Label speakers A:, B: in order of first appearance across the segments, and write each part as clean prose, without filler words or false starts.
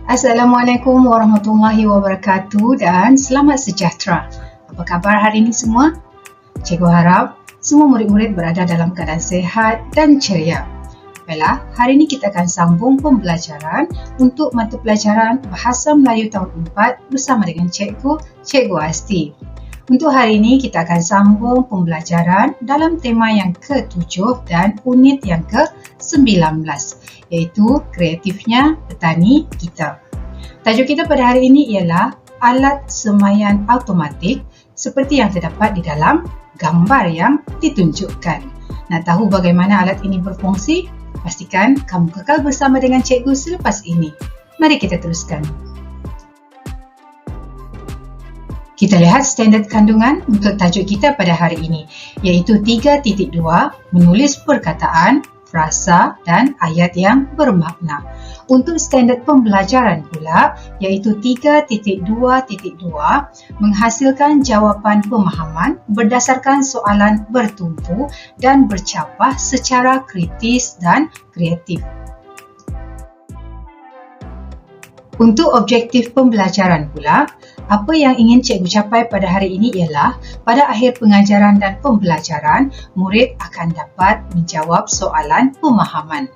A: Assalamualaikum warahmatullahi wabarakatuh dan selamat sejahtera. Apa khabar hari ini semua? Cikgu harap semua murid-murid berada dalam keadaan sehat dan ceria. Baiklah, hari ini kita akan sambung pembelajaran untuk mata pelajaran Bahasa Melayu tahun 4 bersama dengan Cikgu Asti. Untuk hari ini kita akan sambung pembelajaran dalam tema yang ke-7 dan unit yang ke-19, iaitu kreatifnya petani kita. Tajuk kita pada hari ini ialah alat semaian automatik seperti yang terdapat di dalam gambar yang ditunjukkan. Nak tahu bagaimana alat ini berfungsi? Pastikan kamu kekal bersama dengan cikgu selepas ini. Mari kita teruskan. Kita lihat standard kandungan untuk tajuk kita pada hari ini, iaitu 3.2, menulis perkataan, frasa dan ayat yang bermakna. Untuk standard pembelajaran pula, iaitu 3.2.2, menghasilkan jawapan pemahaman berdasarkan soalan bertumpu dan bercapah secara kritis dan kreatif. Untuk objektif pembelajaran pula, apa yang ingin cikgu capai pada hari ini ialah pada akhir pengajaran dan pembelajaran, murid akan dapat menjawab soalan pemahaman.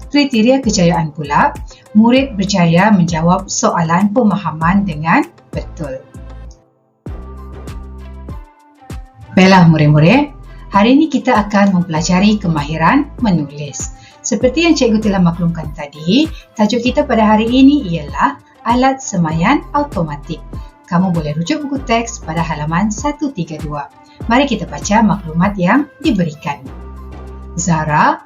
A: Kriteria kejayaan pula, murid berjaya menjawab soalan pemahaman dengan betul. Baiklah murid-murid, hari ini kita akan mempelajari kemahiran menulis. Seperti yang cikgu telah maklumkan tadi, tajuk kita pada hari ini ialah alat semaian automatik. Kamu boleh rujuk buku teks pada halaman 132. Mari kita baca maklumat yang diberikan. Zara,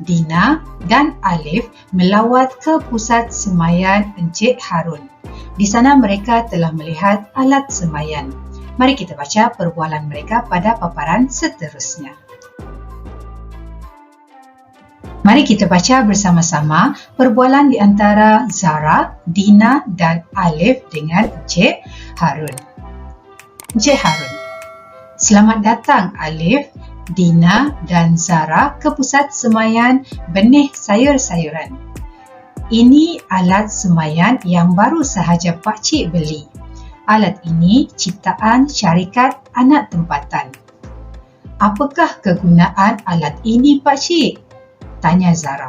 A: Dina dan Alif melawat ke pusat semaian Encik Harun. Di sana mereka telah melihat alat semaian. Mari kita baca perbualan mereka pada paparan seterusnya. Mari kita baca bersama-sama perbualan di antara Zara, Dina dan Alif dengan Encik Harun. Encik Harun. Selamat datang Alif, Dina dan Zara ke pusat semaian benih sayur-sayuran. Ini alat semaian yang baru sahaja pakcik beli. Alat ini ciptaan syarikat anak tempatan. Apakah kegunaan alat ini pakcik? Tanya Zara.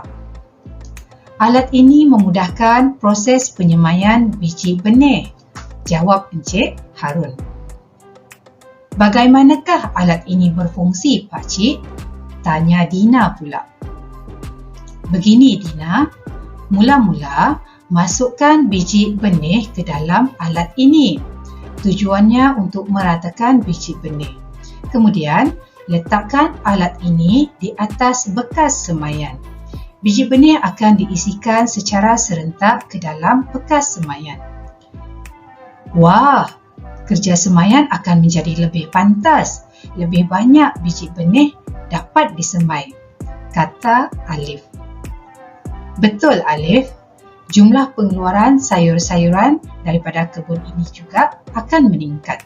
A: Alat ini memudahkan proses penyemaian biji benih. Jawab Encik Harun. Bagaimanakah alat ini berfungsi, pakcik? Tanya Dina pula. Begini Dina, mula-mula masukkan biji benih ke dalam alat ini. Tujuannya untuk meratakan biji benih. Kemudian, letakkan alat ini di atas bekas semaian. Biji benih akan diisikan secara serentak ke dalam bekas semaian. Wah, kerja semaian akan menjadi lebih pantas. Lebih banyak biji benih dapat disemai, kata Alif. Betul Alif, jumlah pengeluaran sayur-sayuran daripada kebun ini juga akan meningkat.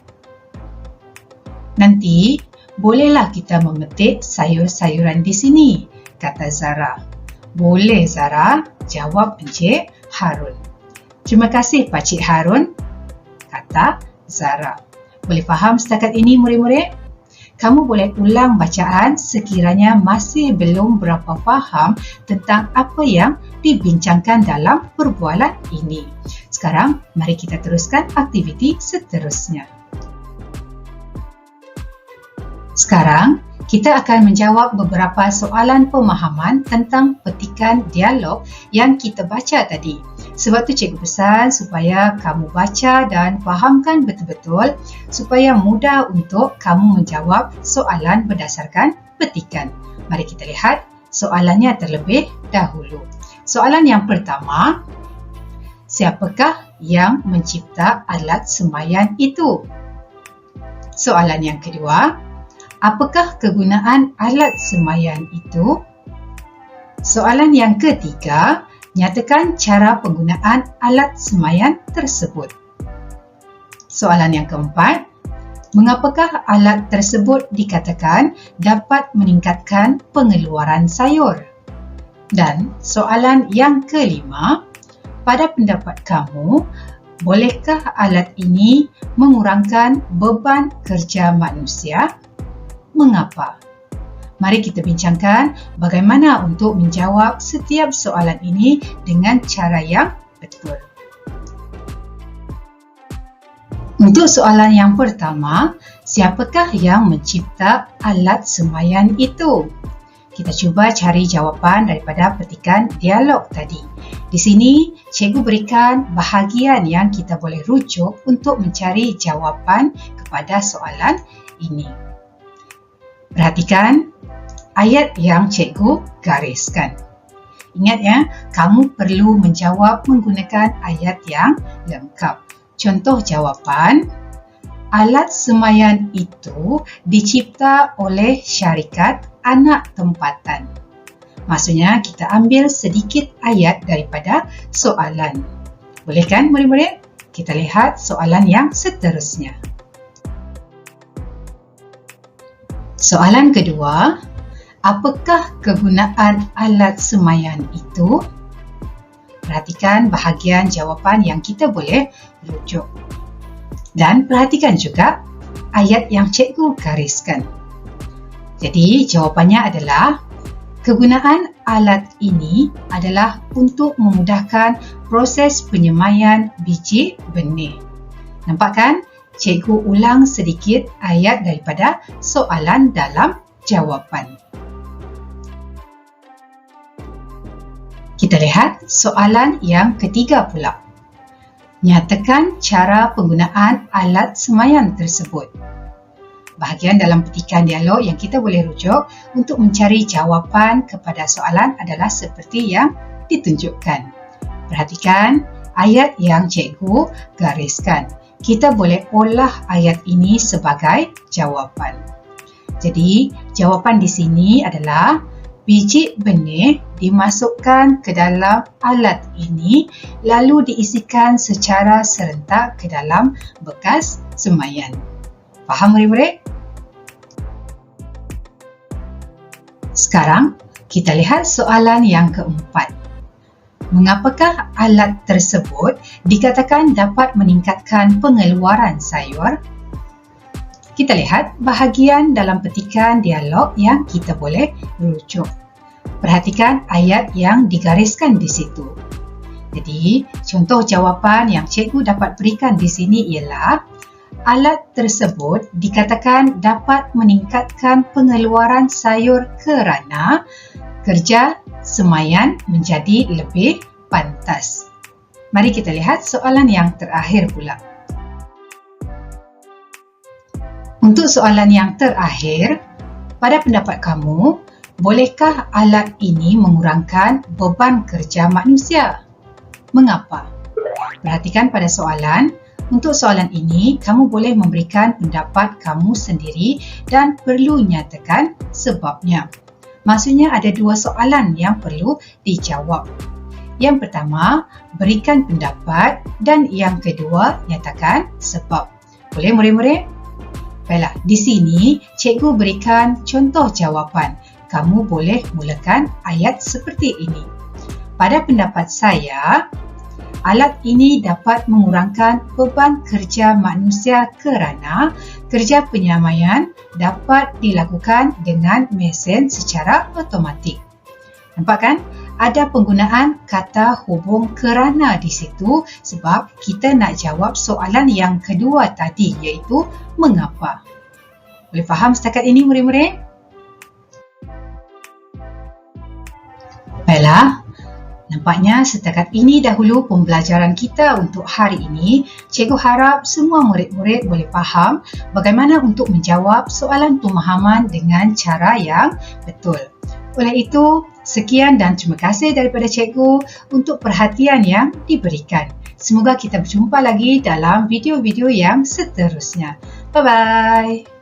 A: Nanti, bolehlah kita memetik sayur-sayuran di sini, kata Zara. Boleh Zara, jawab Encik Harun. Terima kasih Pakcik Harun, kata Zara. Boleh faham setakat ini murid-murid? Kamu boleh ulang bacaan sekiranya masih belum berapa faham tentang apa yang dibincangkan dalam perbualan ini. Sekarang, mari kita teruskan aktiviti seterusnya. Sekarang, kita akan menjawab beberapa soalan pemahaman tentang petikan dialog yang kita baca tadi. Sebab tu cikgu pesan supaya kamu baca dan fahamkan betul-betul supaya mudah untuk kamu menjawab soalan berdasarkan petikan. Mari kita lihat soalannya terlebih dahulu. Soalan yang pertama, siapakah yang mencipta alat semaian itu? Soalan yang kedua, apakah kegunaan alat semaian itu? Soalan yang ketiga, nyatakan cara penggunaan alat semaian tersebut. Soalan yang keempat, mengapakah alat tersebut dikatakan dapat meningkatkan pengeluaran sayur? Dan soalan yang kelima, pada pendapat kamu, bolehkah alat ini mengurangkan beban kerja manusia? Mengapa? Mari kita bincangkan bagaimana untuk menjawab setiap soalan ini dengan cara yang betul. Untuk soalan yang pertama, siapakah yang mencipta alat semaian itu? Kita cuba cari jawapan daripada petikan dialog tadi. Di sini, cikgu berikan bahagian yang kita boleh rujuk untuk mencari jawapan kepada soalan ini. Perhatikan ayat yang cikgu gariskan. Ingat ya, kamu perlu menjawab menggunakan ayat yang lengkap. Contoh jawapan, alat semaian itu dicipta oleh syarikat anak tempatan. Maksudnya, kita ambil sedikit ayat daripada soalan. Boleh kan murid-murid? Kita lihat soalan yang seterusnya. Soalan kedua, apakah kegunaan alat semaian itu? Perhatikan bahagian jawapan yang kita boleh rujuk. Dan perhatikan juga ayat yang cikgu gariskan. Jadi, jawapannya adalah kegunaan alat ini adalah untuk memudahkan proses penyemaian biji benih. Nampak kan? Cikgu ulang sedikit ayat daripada soalan dalam jawapan. Kita lihat soalan yang ketiga pula. Nyatakan cara penggunaan alat semaian tersebut. Bahagian dalam petikan dialog yang kita boleh rujuk untuk mencari jawapan kepada soalan adalah seperti yang ditunjukkan. Perhatikan ayat yang cikgu gariskan. Kita boleh olah ayat ini sebagai jawapan. Jadi, jawapan di sini adalah biji benih dimasukkan ke dalam alat ini lalu diisikan secara serentak ke dalam bekas semaian. Faham murid-murid? Sekarang, kita lihat soalan yang keempat. Mengapakah alat tersebut dikatakan dapat meningkatkan pengeluaran sayur? Kita lihat bahagian dalam petikan dialog yang kita boleh rujuk. Perhatikan ayat yang digariskan di situ. Jadi, contoh jawapan yang cikgu dapat berikan di sini ialah alat tersebut dikatakan dapat meningkatkan pengeluaran sayur kerana kerja semaian menjadi lebih pantas. Mari kita lihat soalan yang terakhir pula. Untuk soalan yang terakhir, pada pendapat kamu, bolehkah alat ini mengurangkan beban kerja manusia? Mengapa? Perhatikan pada soalan. Untuk soalan ini, kamu boleh memberikan pendapat kamu sendiri dan perlu nyatakan sebabnya. Maksudnya ada dua soalan yang perlu dijawab. Yang pertama, berikan pendapat dan yang kedua, nyatakan sebab. Boleh murid-murid? Baiklah, di sini cikgu berikan contoh jawapan. Kamu boleh mulakan ayat seperti ini. Pada pendapat saya, alat ini dapat mengurangkan beban kerja manusia kerana kerja penyamaian dapat dilakukan dengan mesin secara automatik. Nampak kan? Ada penggunaan kata hubung kerana di situ sebab kita nak jawab soalan yang kedua tadi iaitu mengapa. Boleh faham setakat ini murid-murid? Baiklah, nampaknya setakat ini dahulu pembelajaran kita untuk hari ini. Cikgu harap semua murid-murid boleh faham bagaimana untuk menjawab soalan pemahaman dengan cara yang betul. Oleh itu, sekian dan terima kasih daripada cikgu untuk perhatian yang diberikan. Semoga kita berjumpa lagi dalam video-video yang seterusnya. Bye-bye.